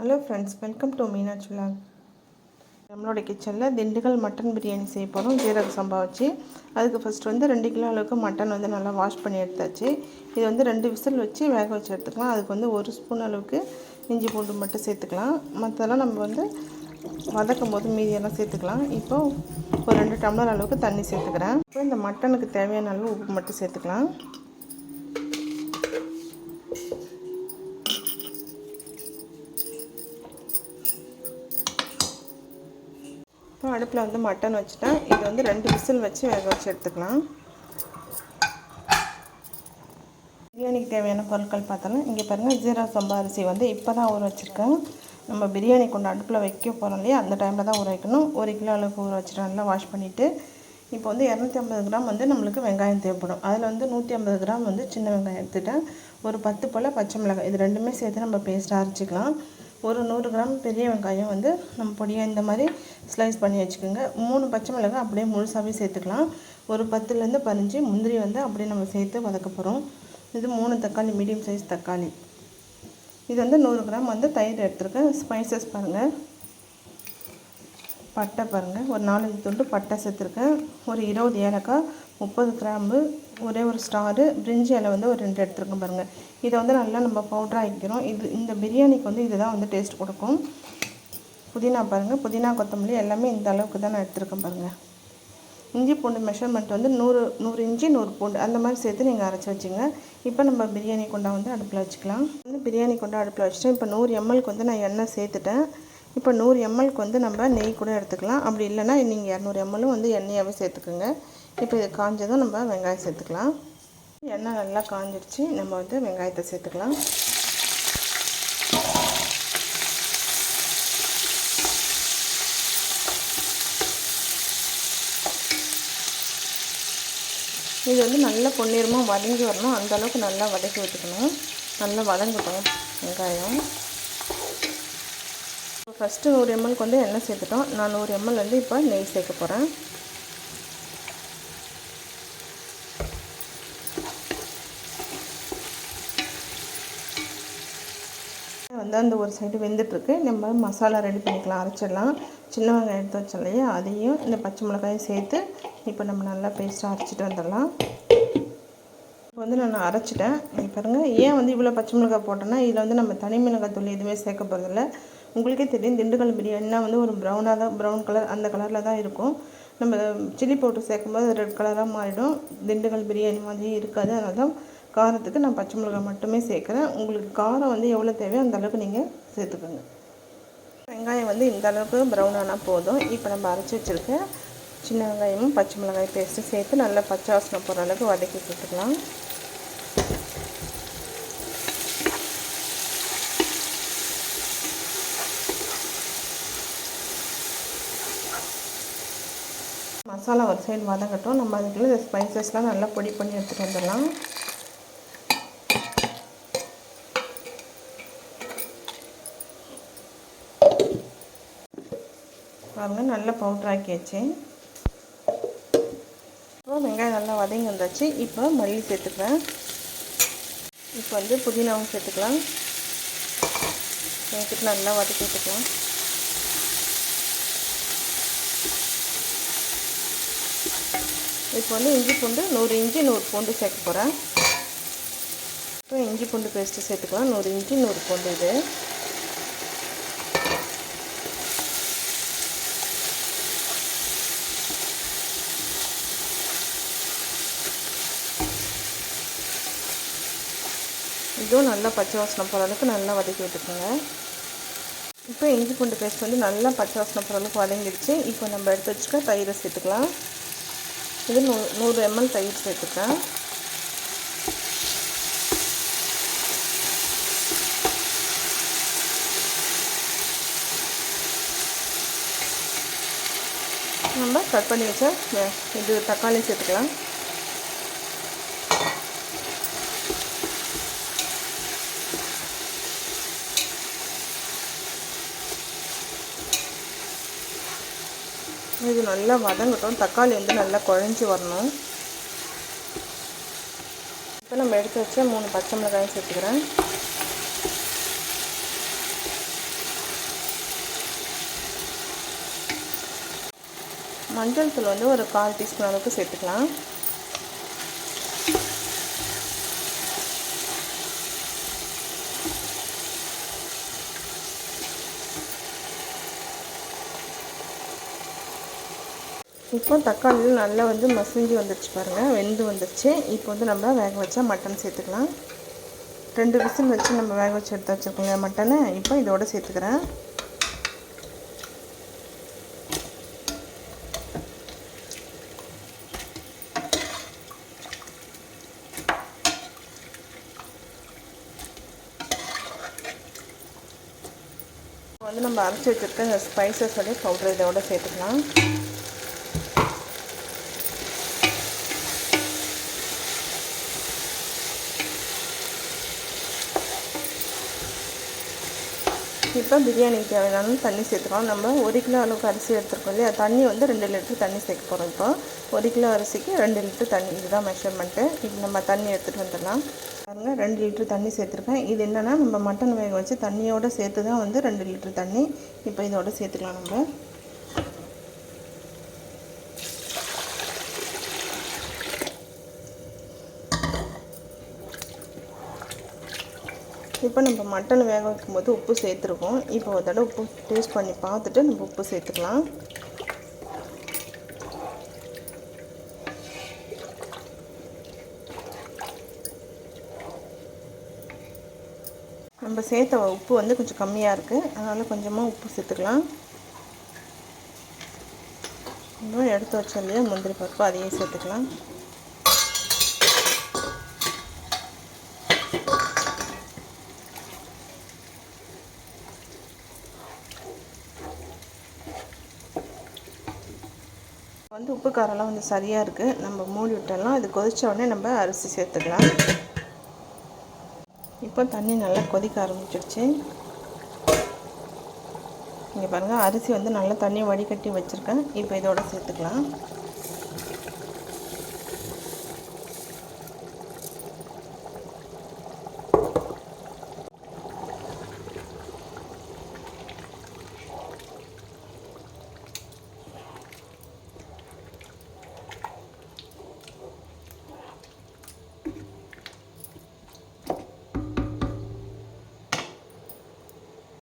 Hello friends, welcome to Meenakshi vlog. நம்மளோட கிச்சனில் Dindigul mutton biryani செய்ய போகிறோம். ஜீரக சம்பா வச்சு. அதுக்கு ஃபஸ்ட்டு 2 கிலோ அளவுக்கு மட்டன் நல்லா வாஷ் பண்ணி எடுத்தாச்சு. இது 2 விசில் வச்சு வேக வச்சு எடுத்துக்கலாம். அதுக்கு 1 ஸ்பூன் அளவுக்கு இஞ்சி பூண்டு மட்டும் சேர்த்துக்கலாம். மற்றெல்லாம் நம்ம வதக்கும் போது மீதியெல்லாம் சேர்த்துக்கலாம். இப்போ ஒரு 2 டம்ளர் அளவுக்கு தண்ணி சேர்த்துக்கிறேன். இப்போ இந்த மட்டனுக்கு தேவையான அளவு உப்பு மட்டும் சேர்த்துக்கலாம். இப்போ அடுப்பில் மட்டன் வச்சுட்டேன். இது 2 விசில் வச்சு வேக வச்சு எடுத்துக்கலாம். பிரியாணிக்கு தேவையான பொருட்கள் பார்த்தாலும் இங்கே பாருங்கள். ஜீரக சம்பா அரிசி இப்போ தான் ஊற வச்சுருக்கேன். நம்ம பிரியாணி கொண்டு அடுப்பில் வைக்க போகிறோம் இல்லையா, அந்த டைமில் தான் ஊற வைக்கணும். 1 கிலோ அளவுக்கு ஊற வச்சுட்டு நல்லா வாஷ் பண்ணிவிட்டு இப்போ 250 கிராம் நம்மளுக்கு வெங்காயம் தேவைப்படும். அதில் 150 கிராம் சின்ன வெங்காயம் எடுத்துட்டேன். ஒரு 10 போல் பச்சை மிளகாய், இது ரெண்டுமே சேர்த்து நம்ம பேஸ்ட்டாக அரைச்சிக்கலாம். ஒரு 100 கிராம் பெரிய வெங்காயம் நம்ம பொடியாக இந்த மாதிரி ஸ்லைஸ் பண்ணி வச்சுக்கோங்க. 3 பச்சை மிளகாய் அப்படியே முழுசாகவே சேர்த்துக்கலாம். ஒரு 10லேருந்து 15 முந்திரி அப்படியே நம்ம சேர்த்து வதக்க போகிறோம். இது 3 தக்காளி, மீடியம் சைஸ் தக்காளி. இது 100 கிராம் தயிர் எடுத்துருக்கேன். ஸ்பைசஸ் பாருங்கள். பட்டை பாருங்கள், ஒரு 4-5 துண்டு பட்டை சேர்த்துருக்கேன். ஒரு 20 ஏலக்காய், 30 கிராம்பு, ஒரே ஒரு ஸ்டாரு, பிரிஞ்சி இலை ஒரு 2 எடுத்துருக்கேன் பாருங்கள். இதை நல்லா நம்ம பவுடராக ஆக்கிக்கிறோம். இந்த பிரியாணிக்கு இதுதான் டேஸ்ட் கொடுக்கும். புதினா பாருங்கள், புதினா கொத்தமல்லி எல்லாமே இந்த அளவுக்கு தான் நான் எடுத்துருக்கேன் பாருங்கள். இஞ்சி பூண்டு மெஷர்மெண்ட் 100 இஞ்சி 100 பூண்டு அந்த மாதிரி சேர்த்து நீங்கள் அரைச்சி வச்சுங்க. இப்போ நம்ம பிரியாணி கொண்டா அடுப்பில் வச்சுக்கலாம். பிரியாணி கொண்டா அடுப்பில் வச்சுட்டேன். இப்போ 100 ml நான் எண்ணெய் சேர்த்துட்டேன். இப்போ 100 ml நம்ம நெய் கூட எடுத்துக்கலாம். அப்படி இல்லைன்னா நீங்கள் 200 ml எண்ணெயாகவே சேர்த்துக்குங்க. இப்போ இது காஞ்சதும் நம்ம வெங்காயம் சேர்த்துக்கலாம். எண்ணெய் நல்லா காஞ்சிடுச்சு. நம்ம வெங்காயத்தை சேர்த்துக்கலாம். இது நல்லா பொன்னிறமாக வதங்கி வரணும். அந்தளவுக்கு நல்லா வதக்கி விட்டுக்கணும். நல்லா வதங்கட்டும் வெங்காயம். ஃபஸ்ட்டு 100 ml எண்ணெய் சேர்த்துட்டோம். நான் 100 ml இப்போ நெய் சேர்க்க போகிறேன். அந்த ஒரு சைடு வெந்துட்டுருக்கு. நம்ம மசாலா ரெடி பண்ணிக்கலாம், அரைச்சிடலாம். சின்ன வெங்காயம் எடுத்து வச்சோம் இல்லையா, அதையும் இந்த பச்சை மிளகாயும் சேர்த்து இப்போ நம்ம நல்லா பேஸ்ட்டாக அரைச்சிட்டு வந்துடலாம். இப்போ நான் அரைச்சிட்டேன். பாருங்கள், ஏன் இவ்வளோ பச்சை மிளகாய் போட்டோன்னா இதில் நம்ம தனி மிளகாய் தூள் எதுவுமே சேர்க்க போகிறதில்ல. உங்களுக்கே தெரியும், திண்டுக்கல் பிரியாணினா ஒரு ப்ரௌன் கலர் அந்த கலரில் தான் இருக்கும். நம்ம சில்லி பவுடர் சேர்க்கும்போது ரெட் கலராக மாறிடும். திண்டுக்கல் பிரியாணி மாதிரி இருக்காது. அதனால தான் காரத்துக்கு நான் பச்சை மிளகாய் மட்டுமே சேர்க்குறேன். உங்களுக்கு காரம் எவ்வளோ தேவையோ அந்த அளவுக்கு நீங்கள் சேர்த்துக்கோங்க. வெங்காயம் இந்த அளவுக்கு ப்ரௌன் ஆனால் போதும். இப்போ நம்ம அரைச்சி வச்சுருக்க சின்ன வெங்காயமும் பச்சை மிளகாய் பேஸ்ட்டு சேர்த்து நல்லா பச்சை வாசனை போகிற அளவுக்கு வதக்கி சேர்த்துக்கலாம். மசாலா ஒரு சைடு வதங்கட்டும். நம்ம அதுக்குள்ள இந்த ஸ்பைசஸ்லாம் நல்லா பொடி பண்ணி எடுத்துகிட்டு வந்துடலாம். பாருங்கள், நல்லா பவுடர் ஆக்கியாச்சு. இப்போ வெங்காயம் நல்லா வதங்கி வந்தாச்சு. இப்போ மல்லி சேர்த்துக்கிறேன். இப்போ புதினாவும் சேர்த்துக்கலாம். சேர்த்துட்டு நல்லா வதக்கி விட்டுக்கலாம். இப்போ இஞ்சி பூண்டு 100 இஞ்சி 100 பூண்டு சேர்க்க போகிறேன். இப்போ இஞ்சி பூண்டு பேஸ்ட்டு சேர்த்துக்கலாம். 100 இஞ்சி 100 பூண்டு. இதுவும் நல்லா பச்சை வாசனை போகிற அளவுக்கு நல்லா வதக்கி விட்டுக்கோங்க. இப்போ இஞ்சி பூண்டு பேஸ்ட் நல்லா பச்சை வாசனை போகிற அளவுக்கு வதங்கிடுச்சு. இப்போ நம்ம எடுத்து வச்சுக்க தயிரை சேர்த்துக்கலாம். இது 100 ml தயிர் சேர்த்துக்கேன். நம்ம கட் பண்ணி வச்ச இது தக்காளி சேர்த்துக்கலாம். இது நல்லா வதங்கட்டும். தக்காளி நல்லா குழஞ்சி வரணும். இப்போ நம்ம எடுத்து வச்ச 3 பச்சை மிளகாயும் சேர்த்துக்கிறேன். மஞ்சள் தூள் வந்து ஒரு 1/4 டீஸ்பூன் அளவுக்கு சேர்த்துக்கலாம். இப்போ தக்காளி நல்லா வந்து மசிஞ்சு வந்துடுச்சு பாருங்கள், வெந்து வந்துடுச்சு. இப்போ வந்து நம்ம வேக வச்சா மட்டன் சேர்த்துக்கலாம். 2 விசில் வச்சு நம்ம வேக வச்சு எடுத்து வச்சுருக்கோங்க மட்டனை. இப்போ இதோட சேர்த்துக்கிறேன். வந்து நம்ம அரைச்சி வச்சுருக்க இந்த ஸ்பைசஸோடைய பவுடர் இதோட சேர்த்துக்கலாம். இப்போ பிரியாணிக்கு தேவையான தண்ணி சேர்த்துக்கலாம். நம்ம 1 கிலோ அளவுக்கு அரிசி எடுத்துருக்கோம் இல்லையா, தண்ணி வந்து 2 லிட்டர் தண்ணி சேர்க்க போகிறோம். இப்போ 1 கிலோ அரிசிக்கு 2 லிட்டர் தண்ணி, இதுதான் மெஷர்மெண்ட்டு. இப்போ நம்ம தண்ணி எடுத்துகிட்டு வந்துடலாம். பாருங்கள், 2 லிட்டர் தண்ணி சேர்த்துருக்கேன். இது என்னென்னா நம்ம மட்டன் வேக வச்சு தண்ணியோடு சேர்த்து தான் வந்து 2 லிட்டர் தண்ணி. இப்போ இதோட சேர்த்துக்கலாம் நம்ம. இப்போ நம்ம மட்டன் வேக வைக்கும்போது உப்பு சேர்த்துருக்கோம். இப்போ ஒரு தடவை உப்பு டேஸ்ட் பண்ணி பார்த்துட்டு நம்ம உப்பு சேர்த்துக்கலாம். நம்ம சேர்த்த உப்பு வந்து கொஞ்சம் கம்மியாக இருக்குது, அதனால் கொஞ்சமாக உப்பு சேர்த்துக்கலாம். இன்னும் எடுத்து வச்சோம் இல்லையா முந்திரி பருப்பு, அதையும் சேர்த்துக்கலாம். வந்து உப்பு காரெல்லாம் வந்து சரியாக இருக்குது. நம்ம மூடி விட்டுடலாம். இது கொதித்த உடனே நம்ம அரிசி சேர்த்துக்கலாம். இப்போ தண்ணி நல்லா கொதிக்க ஆரம்பிச்சிடுச்சு. இங்கே பாருங்கள், அரிசி வந்து நல்லா தண்ணி வடிகட்டி வச்சுருக்கேன். இப்போ இதோட சேர்த்துக்கலாம்.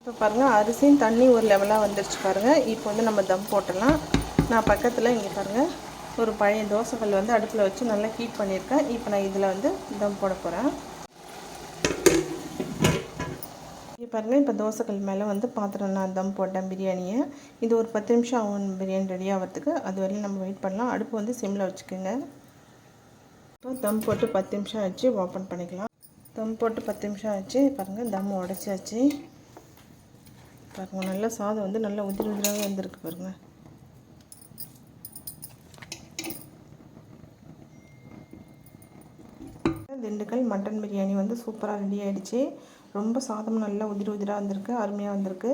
இப்போ பாருங்கள், அரிசியும் தண்ணி ஒரு லெவலாக வந்துடுச்சு பாருங்கள். இப்போ வந்து நம்ம தம் போட்டுடலாம். நான் பக்கத்தில் இங்கே பாருங்கள் ஒரு பழைய தோசைக்கல் வந்து அடுப்பில் வச்சு நல்லா ஹீட் பண்ணியிருக்கேன். இப்போ நான் இதில் வந்து தம் போட போகிறேன். இங்கே பாருங்கள், இப்போ தோசைக்கல் மேலே வந்து பாத்திரம் நான் தம் போட்டேன் பிரியாணியை. இது ஒரு 10 நிமிஷம் ஆகும் பிரியாணி ரெடி ஆகிறதுக்கு. அது வரையும் நம்ம வெயிட் பண்ணலாம். அடுப்பு வந்து சிம்மில் வச்சுக்கோங்க. இப்போ தம் போட்டு 10 நிமிஷம் ஆச்சு, ஓப்பன் பண்ணிக்கலாம். தம் போட்டு 10 நிமிஷம் ஆச்சு. பாருங்கள், தம் உடச்சாச்சு. பாருங்கள், நல்லா சாதம் வந்து நல்லா உதிரி உதிராகவே வந்திருக்கு பாருங்கள். திண்டுக்கல் மட்டன் பிரியாணி வந்து சூப்பராக ரெடி ஆகிடுச்சு. ரொம்ப சாதம் நல்லா உதிரி உதிராக வந்திருக்கு, அருமையாக வந்திருக்கு.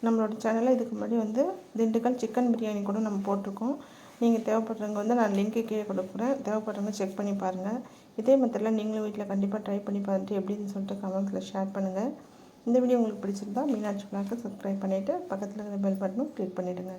நம்மளோட சேனலில் இதுக்கு முன்னாடி வந்து திண்டுக்கல் சிக்கன் பிரியாணி கூட நம்ம போட்டிருக்கோம். நீங்கள் தேவைப்படுறவங்க வந்து நான் லிங்க்கு கீழே கொடுக்குறேன், தேவைப்படுறவங்க செக் பண்ணி பாருங்கள். இதே மெத்தடில் நீங்களும் வீட்டில் கண்டிப்பாக ட்ரை பண்ணி பார்த்துட்டு எப்படின்னு சொல்லிட்டு கமெண்ட்ஸில் ஷேர் பண்ணுங்கள். இந்த வீடியோ உங்களுக்கு பிடிச்சிருந்தா மீனாட்சி விலாக்கை சப்ஸ்கிரைப் பண்ணிவிட்டு பக்கத்தில் இருக்கிற பெல் பட்டனும் கிளிக் பண்ணிவிடுங்க.